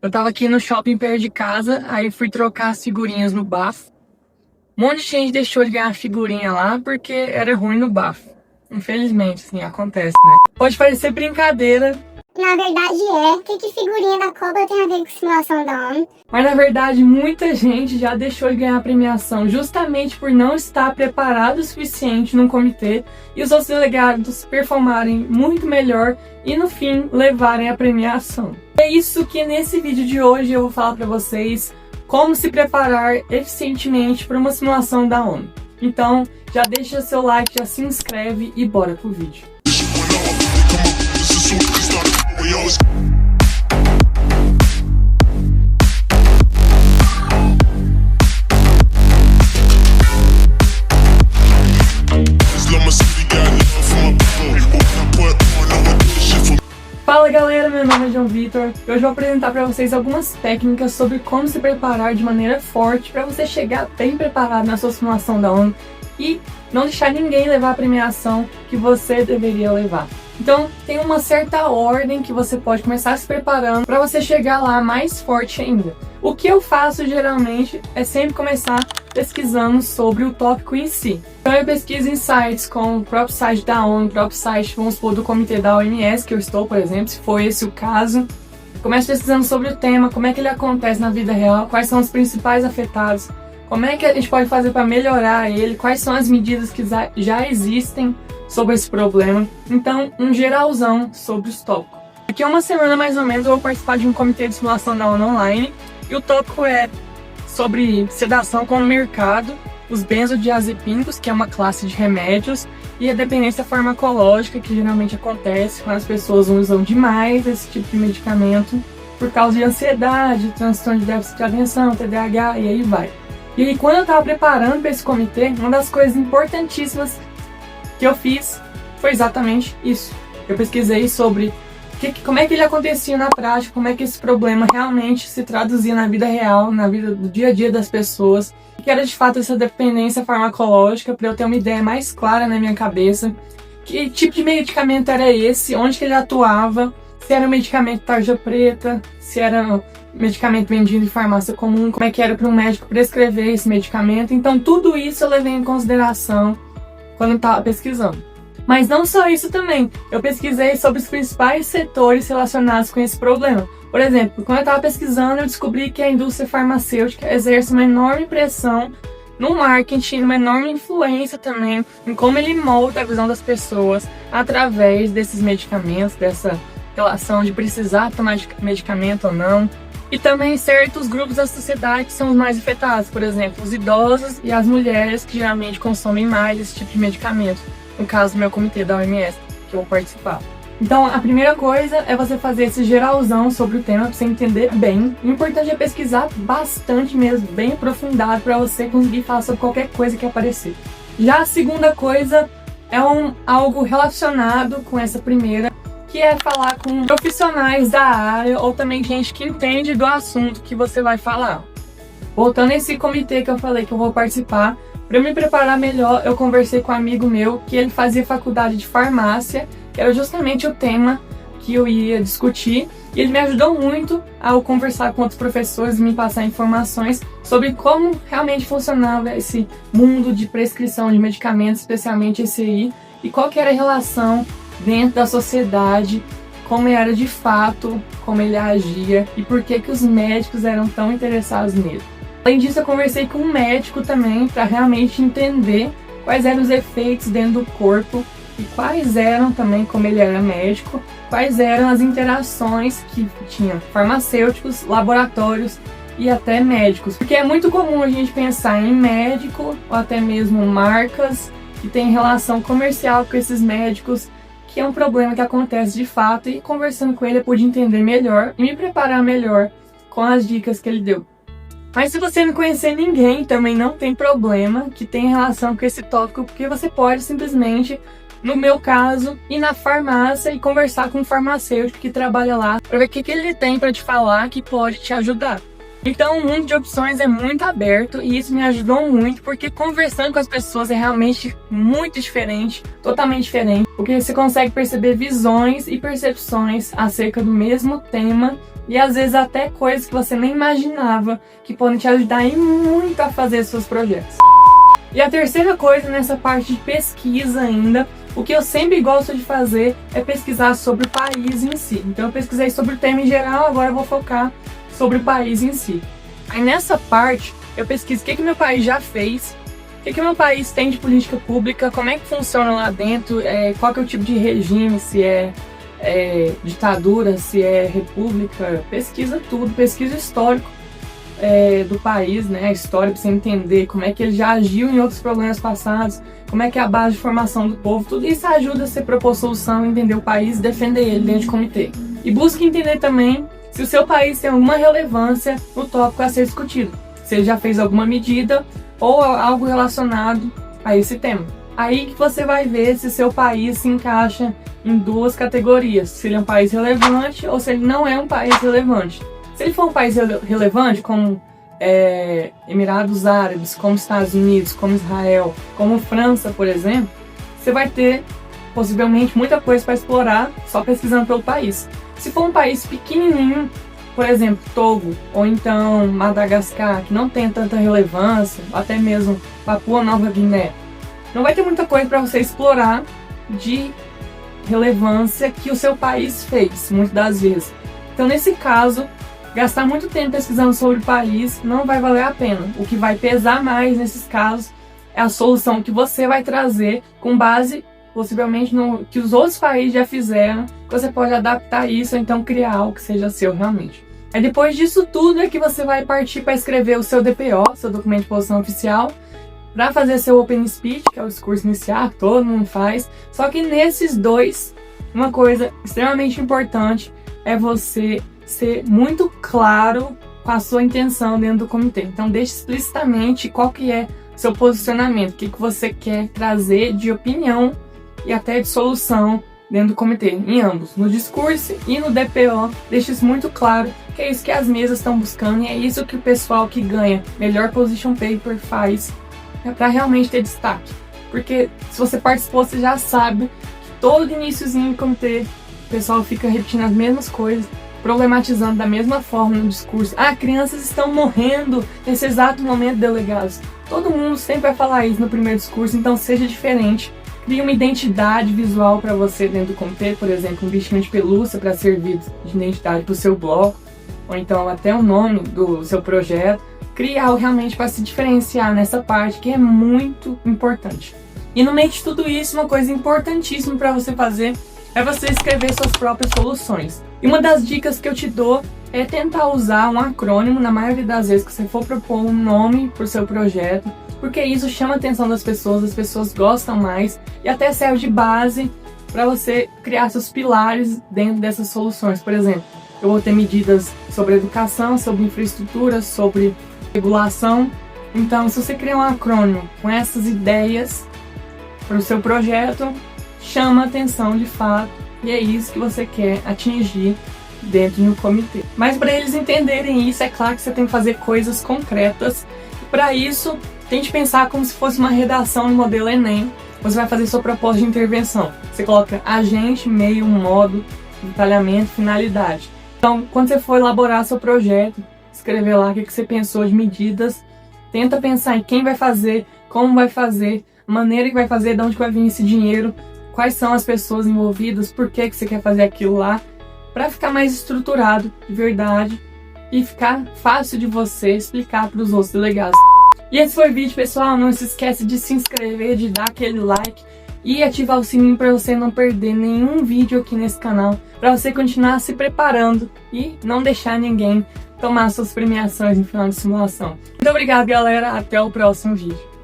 Eu tava aqui no shopping perto de casa, aí fui trocar as figurinhas no bafo. Um monte de gente deixou de ganhar figurinha lá porque era ruim no bafo. Infelizmente, assim, acontece, né? Pode parecer brincadeira, Na verdade o que figurinha da cobra tem a ver com simulação da ONU? mas na verdade muita gente já deixou de ganhar a premiação justamente por não estar preparado o suficiente num comitê e os outros delegados performarem muito melhor e no fim levarem a premiação. É isso que nesse vídeo de hoje eu vou falar para vocês como se preparar eficientemente para uma simulação da ONU. Então já deixa seu like, já se inscreve e bora pro vídeo. Fala galera, meu nome é João Vitor e hoje eu vou apresentar para vocês algumas técnicas sobre como se preparar de maneira forte para você chegar bem preparado na sua simulação da ONU e não deixar ninguém levar a premiação que você deveria levar. Então tem uma certa ordem que você pode começar se preparando para você chegar lá mais forte ainda. O que eu faço geralmente é sempre começar pesquisando sobre o tópico em si. Então eu pesquiso em sites com o próprio site da ONU, o próprio site, vamos supor, do comitê da OMS, que eu estou, por exemplo, se for esse o caso. Começo pesquisando sobre o tema, como é que ele acontece na vida real, quais são os principais afetados, como é que a gente pode fazer para melhorar ele, quais são as medidas que já existem sobre esse problema. Então, um geralzão sobre os tópicos. Daqui a uma semana mais ou menos eu vou participar de um comitê de simulação da ONU online e o tópico é sobre sedação com o mercado, os benzodiazepínicos, que é uma classe de remédios, e a dependência farmacológica, que geralmente acontece quando as pessoas usam demais esse tipo de medicamento por causa de ansiedade, transtorno de déficit de atenção, TDAH e aí vai. E aí quando eu estava preparando para esse comitê, uma das coisas importantíssimas que eu fiz foi exatamente isso. Eu pesquisei sobre como é que ele acontecia na prática, como é que esse problema realmente se traduzia na vida real, na vida do dia a dia das pessoas, o que era de fato essa dependência farmacológica, para eu ter uma ideia mais clara na minha cabeça, que tipo de medicamento era esse, onde que ele atuava, se era um medicamento tarja preta, se era um medicamento vendido em farmácia comum, como é que era para um médico prescrever esse medicamento. Então tudo isso eu levei em consideração quando eu estava pesquisando. Mas não só isso também, eu pesquisei sobre os principais setores relacionados com esse problema. Por exemplo, quando eu estava pesquisando, eu descobri que a indústria farmacêutica exerce uma enorme pressão no marketing, uma enorme influência também em como ele molda a visão das pessoas através desses medicamentos, dessa relação de precisar tomar medicamento ou não. E também certos grupos da sociedade que são os mais afetados, por exemplo, os idosos e as mulheres que geralmente consomem mais esse tipo de medicamento. No caso do meu comitê da OMS, que eu vou participar. Então, a primeira coisa é você fazer esse geralzão sobre o tema para você entender bem. O importante é pesquisar bastante mesmo, bem aprofundado, para você conseguir falar sobre qualquer coisa que aparecer. Já a segunda coisa é algo relacionado com essa primeira, que é falar com profissionais da área ou também gente que entende do assunto que você vai falar. Voltando a esse comitê que eu falei que eu vou participar, para me preparar melhor, eu conversei com um amigo meu que ele fazia faculdade de farmácia, que era justamente o tema que eu ia discutir, e ele me ajudou muito ao conversar com outros professores e me passar informações sobre como realmente funcionava esse mundo de prescrição de medicamentos, especialmente esse aí, e qual que era a relação dentro da sociedade, como era de fato, como ele agia e por que os médicos eram tão interessados nele. Além disso, eu conversei com um médico também para realmente entender quais eram os efeitos dentro do corpo e quais eram também, como ele era médico, quais eram as interações que tinha farmacêuticos, laboratórios e até médicos. Porque é muito comum a gente pensar em médico ou até mesmo marcas que têm relação comercial com esses médicos, que é um problema que acontece de fato, e conversando com ele eu pude entender melhor e me preparar melhor com as dicas que ele deu. Mas se você não conhecer ninguém, também não tem problema que tenha relação com esse tópico, porque você pode simplesmente, no meu caso, ir na farmácia e conversar com um farmacêutico que trabalha lá para ver o que ele tem para te falar que pode te ajudar. Então o mundo de opções é muito aberto e isso me ajudou muito, porque conversando com as pessoas é realmente muito diferente, totalmente diferente, porque você consegue perceber visões e percepções acerca do mesmo tema e às vezes até coisas que você nem imaginava que podem te ajudar e muito a fazer seus projetos. E a terceira coisa nessa parte de pesquisa ainda, o que eu sempre gosto de fazer é pesquisar sobre o país em si. Então eu pesquisei sobre o tema em geral, agora eu vou focar sobre o país em si. Aí nessa parte eu pesquiso o que meu país já fez, o que meu país tem de política pública, como é que funciona lá dentro, qual que é o tipo de regime, se é ditadura, se é república, pesquisa tudo, pesquisa histórico do país, né, a história, pra você entender como é que ele já agiu em outros problemas passados, como é que é a base de formação do povo, tudo isso ajuda a você propor solução, entender o país, defender ele dentro de comitê. E busque entender também se o seu país tem alguma relevância no tópico a ser discutido, se ele já fez alguma medida ou algo relacionado a esse tema. Aí que você vai ver se seu país se encaixa em duas categorias, se ele é um país relevante ou se ele não é um país relevante. Se ele for um país relevante, como Emirados Árabes, como Estados Unidos, como Israel, como França, por exemplo, você vai ter possivelmente muita coisa para explorar só pesquisando pelo país. Se for um país pequenininho, por exemplo, Togo, ou então Madagascar, que não tem tanta relevância, até mesmo Papua Nova Guiné, não vai ter muita coisa para você explorar de relevância que o seu país fez, muitas das vezes. Então, nesse caso, gastar muito tempo pesquisando sobre o país não vai valer a pena. O que vai pesar mais nesses casos é a solução que você vai trazer com base, possivelmente, no que os outros países já fizeram, que você pode adaptar isso ou então criar algo que seja seu realmente. Aí depois disso tudo é que você vai partir para escrever o seu DPO, seu documento de posição oficial, para fazer seu Open Speech, que é o discurso inicial, que todo mundo faz. Só que nesses dois, uma coisa extremamente importante é você ser muito claro com a sua intenção dentro do comitê. Então deixe explicitamente qual que é seu posicionamento, o que você quer trazer de opinião e até de solução dentro do comitê, em ambos, no discurso e no DPO. Deixe isso muito claro, que é isso que as mesas estão buscando e é isso que o pessoal que ganha melhor position paper faz, para realmente ter destaque. Porque se você participou, você já sabe que todo iniciozinho do comitê o pessoal fica repetindo as mesmas coisas, problematizando da mesma forma no discurso. Ah, crianças estão morrendo nesse exato momento, delegados. Todo mundo sempre vai falar isso no primeiro discurso, então seja diferente. Crie uma identidade visual para você dentro do comitê, por exemplo, um bichinho de pelúcia para servir de identidade para o seu bloco, ou então até o nome do seu projeto. Crie algo realmente para se diferenciar nessa parte que é muito importante. E no meio de tudo isso, uma coisa importantíssima para você fazer é você escrever suas próprias soluções. E uma das dicas que eu te dou é tentar usar um acrônimo na maioria das vezes que você for propor um nome para o seu projeto, porque isso chama a atenção das pessoas, as pessoas gostam mais e até serve de base para você criar seus pilares dentro dessas soluções. Por exemplo, eu vou ter medidas sobre educação, sobre infraestrutura, sobre regulação. Então, se você criar um acrônimo com essas ideias para o seu projeto, chama a atenção de fato e é isso que você quer atingir dentro do comitê. Mas para eles entenderem isso, é claro que você tem que fazer coisas concretas. Para isso, tente pensar como se fosse uma redação no modelo Enem. Você vai fazer sua proposta de intervenção. Você coloca agente, meio, modo, detalhamento, finalidade. Então, quando você for elaborar seu projeto, escrever lá o que você pensou de medidas, tenta pensar em quem vai fazer, como vai fazer, a maneira que vai fazer, de onde vai vir esse dinheiro, quais são as pessoas envolvidas, por que você quer fazer aquilo lá, para ficar mais estruturado de verdade e ficar fácil de você explicar para os outros delegados. E esse foi o vídeo, pessoal. Não se esquece de se inscrever, de dar aquele like e ativar o sininho para você não perder nenhum vídeo aqui nesse canal, para você continuar se preparando e não deixar ninguém tomar suas premiações no final de simulação. Muito obrigado, galera. Até o próximo vídeo.